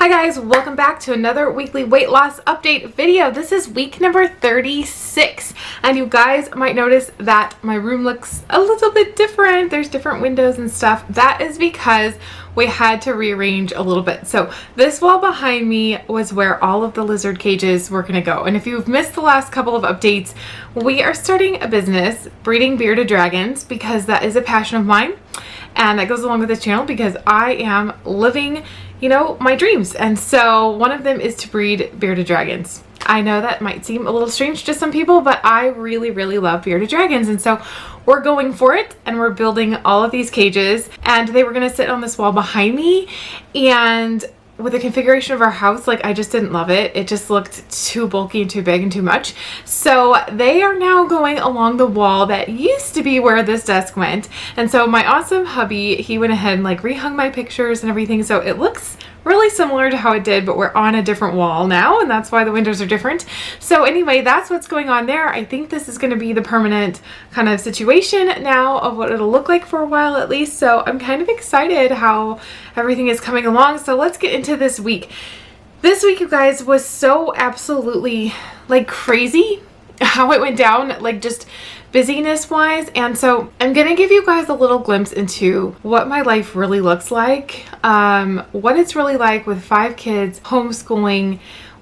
Hi guys, welcome back to another weekly weight loss update video. This is week number 36 and you guys might notice that my room looks a little bit different. There's different windows and stuff. That is because we had to rearrange a little bit. So this wall behind me was where all of the lizard cages were gonna go. And if you've missed the last couple of updates, we are starting a business breeding bearded dragons because that is a passion of mine. And that goes along with this channel because I am living, my dreams. And so one of them is to breed bearded dragons. I know that might seem a little strange to some people, but I really, really love bearded dragons. And so we're going for it and we're building all of these cages and they were going to sit on this wall behind me. And with the configuration of our house, I just didn't love it. It just looked too bulky and too big and too much. So they are now going along the wall that used to be where this desk went. And so my awesome hubby, he went ahead and rehung my pictures and everything. So it looks really similar to how it did, but we're on a different wall now, and that's why the windows are different. So anyway, that's what's going on there. I think this is going to be the permanent kind of situation now of what it'll look like for a while at least. So I'm kind of excited how everything is coming along. So let's get into this week. This week, you guys, was so absolutely crazy how it went down, just busyness wise. And so I'm gonna give you guys a little glimpse into what my life really looks like, what it's really like with 5 kids, homeschooling,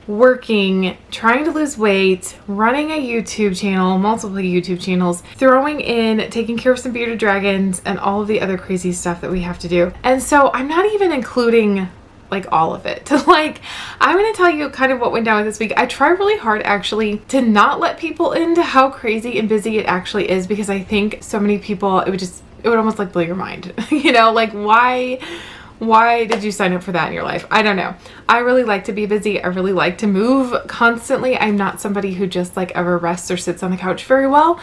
working, trying to lose weight, running a YouTube channel, multiple YouTube channels, throwing in taking care of some bearded dragons and all of the other crazy stuff that we have to do. And so I'm not even including all of it. I'm going to tell you kind of what went down with this week. I try really hard actually to not let people into how crazy and busy it actually is, because I think so many people, it would almost blow your mind. Why did you sign up for that in your life? I don't know. I really like to be busy. I really like to move constantly. I'm not somebody who just ever rests or sits on the couch very well.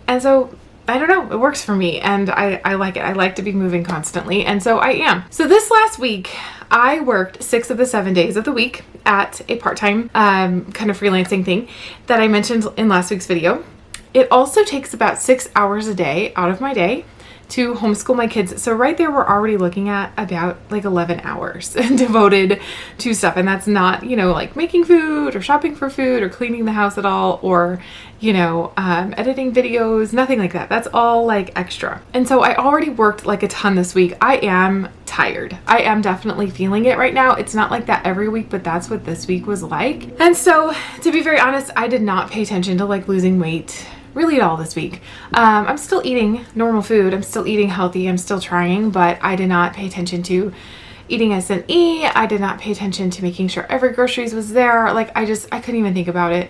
And so I don't know, it works for me and I like it. I like to be moving constantly, and so I am. So this last week, I worked 6 of the 7 days of the week at a part-time kind of freelancing thing that I mentioned in last week's video. It also takes about 6 hours a day out of my day to homeschool my kids. So right there, we're already looking at about 11 hours devoted to stuff. And that's not, making food or shopping for food or cleaning the house at all, or, editing videos, nothing like that. That's all extra. And so I already worked a ton this week. I am tired. I am definitely feeling it right now. It's not like that every week, but that's what this week was like. And so to be very honest, I did not pay attention to losing weight really at all this week. I'm still eating normal food. I'm still eating healthy. I'm still trying, but I did not pay attention to eating S&E. I did not pay attention to making sure every groceries was there. I couldn't even think about it.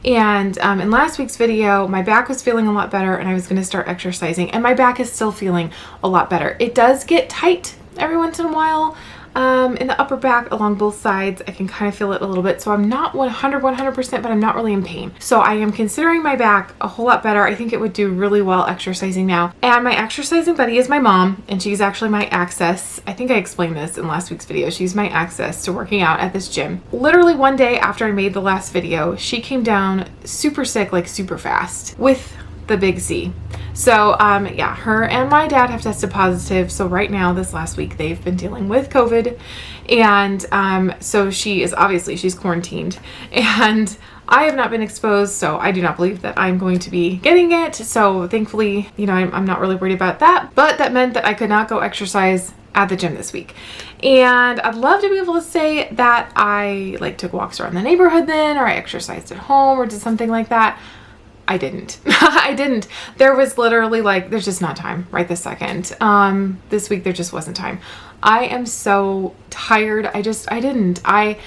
And in last week's video, my back was feeling a lot better and I was going to start exercising, and my back is still feeling a lot better. It does get tight every once in a while. In the upper back along both sides, I can kind of feel it a little bit. So I'm not 100%, but I'm not really in pain. So I am considering my back a whole lot better. I think it would do really well exercising now. And my exercising buddy is my mom, and she's actually my access. I think I explained this in last week's video. She's my access to working out at this gym. Literally one day after I made the last video, she came down super sick, super fast, with the big C. So yeah, her and my dad have tested positive. So right now, this last week, they've been dealing with COVID. And so she's quarantined, and I have not been exposed. So I do not believe that I'm going to be getting it. So thankfully, I'm not really worried about that, but that meant that I could not go exercise at the gym this week. And I'd love to be able to say that I took walks around the neighborhood then, or I exercised at home or did something like that. I didn't. I didn't. There was literally there's just not time right this second. This week there just wasn't time. I am so tired. I didn't. I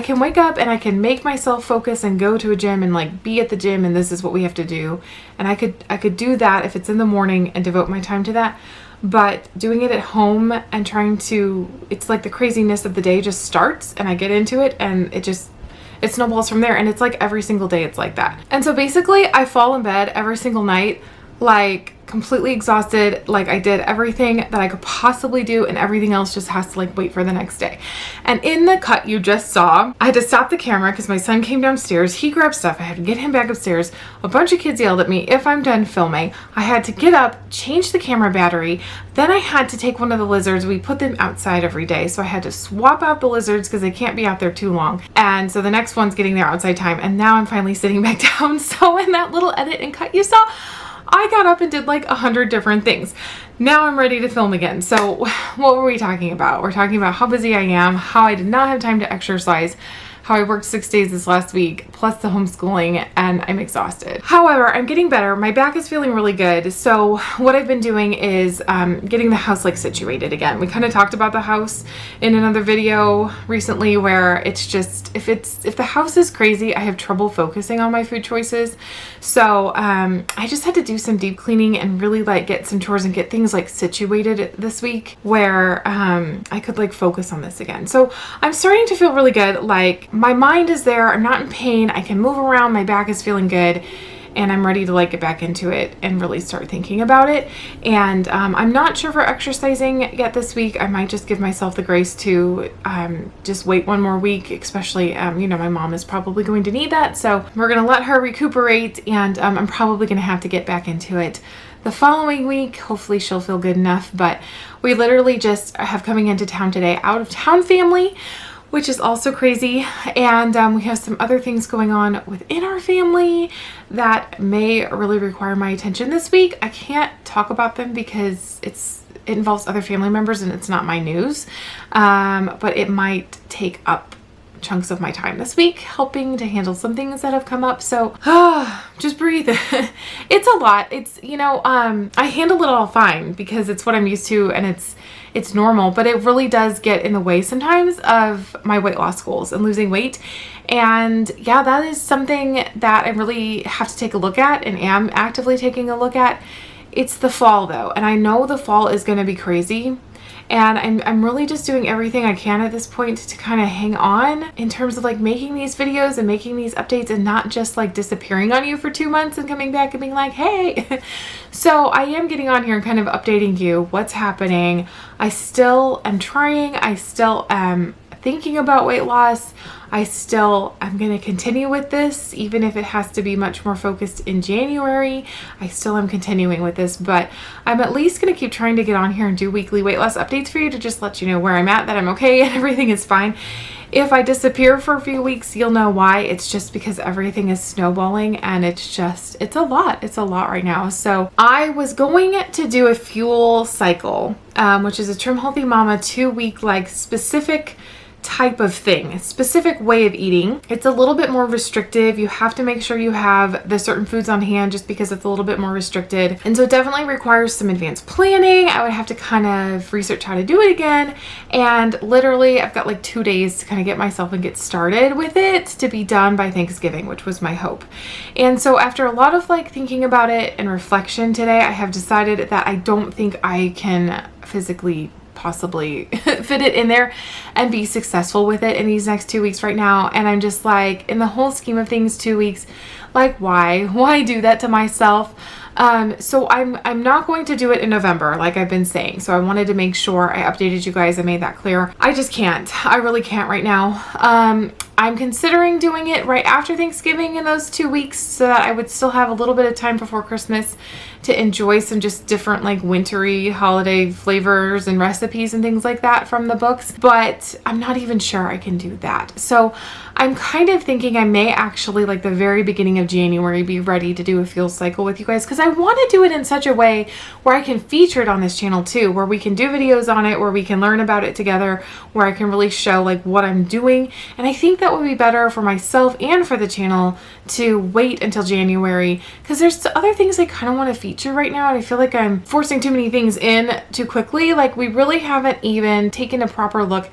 can wake up and I can make myself focus and go to a gym and be at the gym, and this is what we have to do. And I could do that if it's in the morning and devote my time to that. But doing it at home and trying to, it's the craziness of the day just starts and I get into it and it snowballs from there, and it's every single day it's like that. And so basically I fall in bed every single night completely exhausted. Like, I did everything that I could possibly do, and everything else just has to like wait for the next day. And in the cut you just saw, I had to stop the camera because my son came downstairs. He grabbed stuff. I had to get him back upstairs. A bunch of kids yelled at me if I'm done filming. I had to get up, change the camera battery. Then I had to take one of the lizards. We put them outside every day, so I had to swap out the lizards because they can't be out there too long. And so the next one's getting their outside time, and now I'm finally sitting back down. So in that little edit and cut you saw, I got up and did like 100 different things. Now I'm ready to film again. So what were we talking about? We're talking about how busy I am, how I did not have time to exercise, how I worked 6 days this last week, plus the homeschooling, and I'm exhausted. However, I'm getting better. My back is feeling really good. So what I've been doing is getting the house like situated again. We kind of talked about the house in another video recently, where it's just, if the house is crazy, I have trouble focusing on my food choices. So I just had to do some deep cleaning and really like get some chores and get things like situated this week where I could like focus on this again. So I'm starting to feel really good. Like, my mind is there. I'm not in pain. I can move around. My back is feeling good. And I'm ready to like get back into it and really start thinking about it. And I'm not sure for exercising yet this week. I might just give myself the grace to just wait one more week, especially, you know, my mom is probably going to need that. So we're going to let her recuperate, and I'm probably going to have to get back into it the following week. Hopefully she'll feel good enough. But we literally just have coming into town today, out of town family, which is also crazy. And we have some other things going on within our family that may really require my attention this week. I can't talk about them because it involves other family members and it's not my news. But it might take up chunks of my time this week helping to handle some things that have come up. So just breathe. It's a lot. It's, you know, I handle it all fine because it's what I'm used to and it's normal, but it really does get in the way sometimes of my weight loss goals and losing weight. And yeah, that is something that I really have to take a look at and am actively taking a look at. It's the fall though, and I know the fall is going to be crazy. And I'm really just doing everything I can at this point to kind of hang on in terms of like making these videos and making these updates and not just like disappearing on you for 2 months and coming back and being like, hey. So I am getting on here and kind of updating you what's happening. I still am trying. I still am thinking about weight loss. I'm going to continue with this, even if it has to be much more focused in January. I still am continuing with this, but I'm at least going to keep trying to get on here and do weekly weight loss updates for you to just let you know where I'm at, that I'm okay and everything is fine. If I disappear for a few weeks, you'll know why. It's just because everything is snowballing and it's a lot. It's a lot right now. So I was going to do a fuel cycle, which is a Trim Healthy Mama 2-week like specific type of thing, a specific way of eating. It's a little bit more restrictive. You have to make sure you have the certain foods on hand just because it's a little bit more restricted. And so it definitely requires some advanced planning. I would have to kind of research how to do it again. And literally I've got like 2 days to kind of get myself and get started with it to be done by Thanksgiving, which was my hope. And so after a lot of like thinking about it and reflection today, I have decided that I don't think I can physically possibly fit it in there and be successful with it in these next 2 weeks right now. And I'm just like, in the whole scheme of things, 2 weeks, like why do that to myself? So I'm not going to do it in November, like I've been saying. So I wanted to make sure I updated you guys and made that clear. I just can't. I really can't right now. I'm considering doing it right after Thanksgiving in those 2 weeks so that I would still have a little bit of time before Christmas to enjoy some just different like wintry holiday flavors and recipes and things like that from the books. But I'm not even sure I can do that. So I'm kind of thinking I may actually like the very beginning of January be ready to do a fuel cycle with you guys, because I want to do it in such a way where I can feature it on this channel too, where we can do videos on it, where we can learn about it together, where I can really show like what I'm doing. And I think that would be better for myself and for the channel to wait until January, because there's other things I kind of want to feature right now, and I feel like I'm forcing too many things in too quickly. Like we really haven't even taken a proper look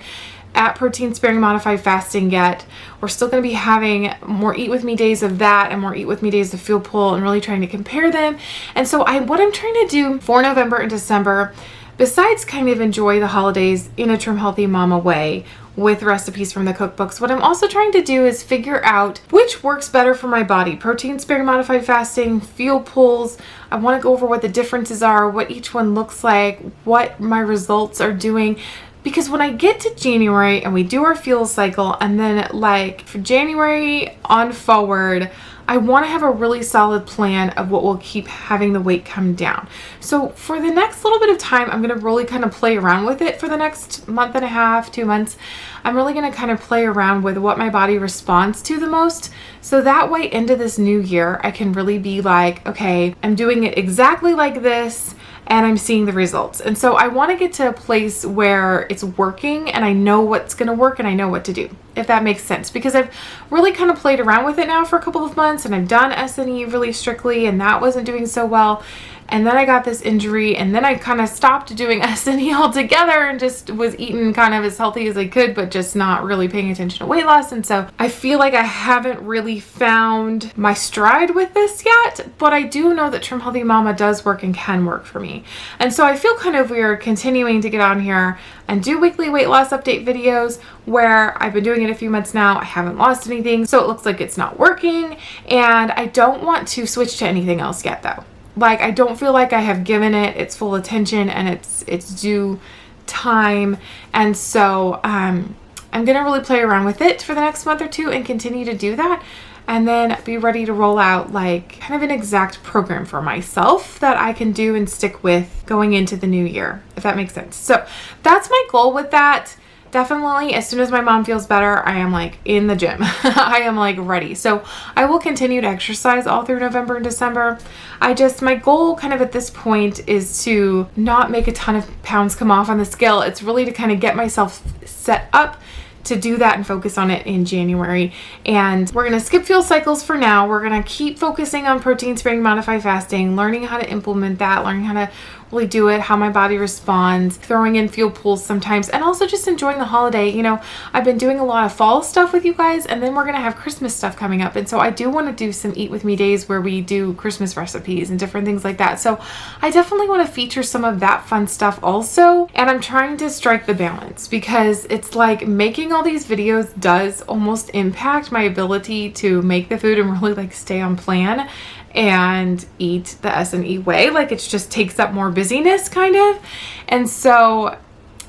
at protein sparing modified fasting yet. We're still going to be having more Eat With Me days of that and more Eat With Me days of Fuel Pull and really trying to compare them. And so what I'm trying to do for November and December, besides kind of enjoy the holidays in a Trim Healthy Mama way, with recipes from the cookbooks. What I'm also trying to do is figure out which works better for my body. Protein sparing modified fasting, fuel pools. I want to go over what the differences are, what each one looks like, what my results are doing. Because when I get to January and we do our fuel cycle, and then like for January on forward, I want to have a really solid plan of what will keep having the weight come down. So for the next little bit of time, I'm going to really kind of play around with it for the next month and a half, 2 months. I'm really going to kind of play around with what my body responds to the most. So that way into this new year, I can really be like, okay, I'm doing it exactly like this, and I'm seeing the results. And so I want to get to a place where it's working and I know what's going to work and I know what to do, if that makes sense. Because I've really kind of played around with it now for a couple of months, and I've done S&E really strictly, and that wasn't doing so well. And then I got this injury, and then I kind of stopped doing S&E altogether and just was eating kind of as healthy as I could, but just not really paying attention to weight loss. And so I feel like I haven't really found my stride with this yet, but I do know that Trim Healthy Mama does work and can work for me. And so I feel kind of weird continuing to get on here and do weekly weight loss update videos where I've been doing it a few months now. I haven't lost anything, so it looks like it's not working. And I don't want to switch to anything else yet though. Like, I don't feel like I have given it its full attention and its due time. And so I'm going to really play around with it for the next month or two and continue to do that. And then be ready to roll out like kind of an exact program for myself that I can do and stick with going into the new year, if that makes sense. So that's my goal with that. Definitely, as soon as my mom feels better, I am like in the gym. I am like ready. So I will continue to exercise all through November and December. My goal kind of at this point is to not make a ton of pounds come off on the scale. It's really to kind of get myself set up to do that and focus on it in January. And we're going to skip fuel cycles for now. We're going to keep focusing on protein sparing modified fasting, learning how to implement that, learning how to really do it, how my body responds, throwing in fuel pools sometimes, and also just enjoying the holiday. You know, I've been doing a lot of fall stuff with you guys, and then we're going to have Christmas stuff coming up. And so I do want to do some Eat With Me days where we do Christmas recipes and different things like that. So I definitely want to feature some of that fun stuff also. And I'm trying to strike the balance because it's like making all these videos does almost impact my ability to make the food and really like stay on plan and eat the S&E way. Like, it just takes up more busyness kind of. And so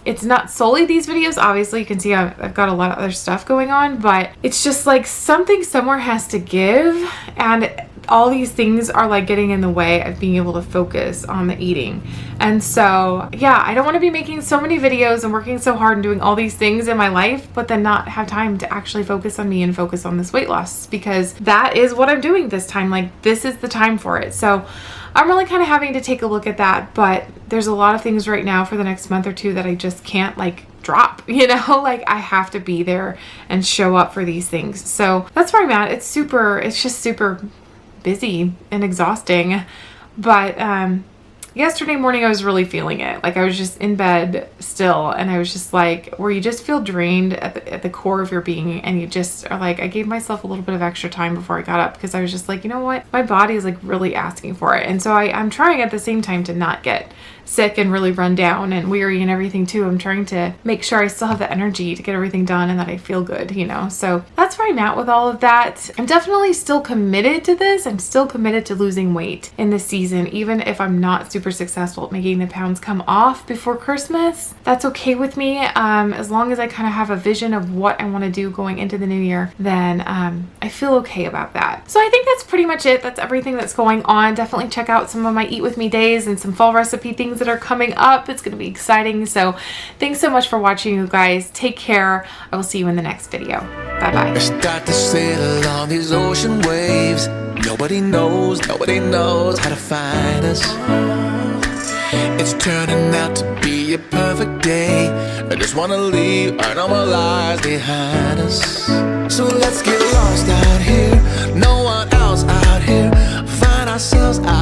it's not solely these videos. Obviously you can see I've got a lot of other stuff going on, but it's just like something somewhere has to give, and all these things are like getting in the way of being able to focus on the eating. And so yeah, I don't want to be making so many videos and working so hard and doing all these things in my life, but then not have time to actually focus on me and focus on this weight loss, because that is what I'm doing this time. Like, this is the time for it. So I'm really kind of having to take a look at that, but there's a lot of things right now for the next month or two that I just can't like drop, you know, like I have to be there and show up for these things. So that's where I'm at. It's just super busy and exhausting. But yesterday morning I was really feeling it. Like, I was just in bed still, and I was just like, where you just feel drained at the core of your being, and you just are like, I gave myself a little bit of extra time before I got up because I was just like, you know what, my body is like really asking for it. And so I'm trying at the same time to not get sick and really run down and weary and everything too. I'm trying to make sure I still have the energy to get everything done and that I feel good, you know. So that's where I'm at with all of that. I'm definitely still committed to this. I'm still committed to losing weight in this season, even if I'm not super successful at making the pounds come off before Christmas. That's okay with me. As long as I kind of have a vision of what I want to do going into the new year, then I feel okay about that. So I think that's pretty much it. That's everything that's going on. Definitely check out some of my Eat With Me days and some fall recipe things that are coming up. It's going to be exciting. So thanks so much for watching, you guys. Take care. I will see you in the next video. Bye bye. Start to sail on these ocean waves. Nobody knows how to find us. It's turning out to be a perfect day. I just wanna leave our normal lives behind us. So let's get lost out here. No one else out here. Find ourselves out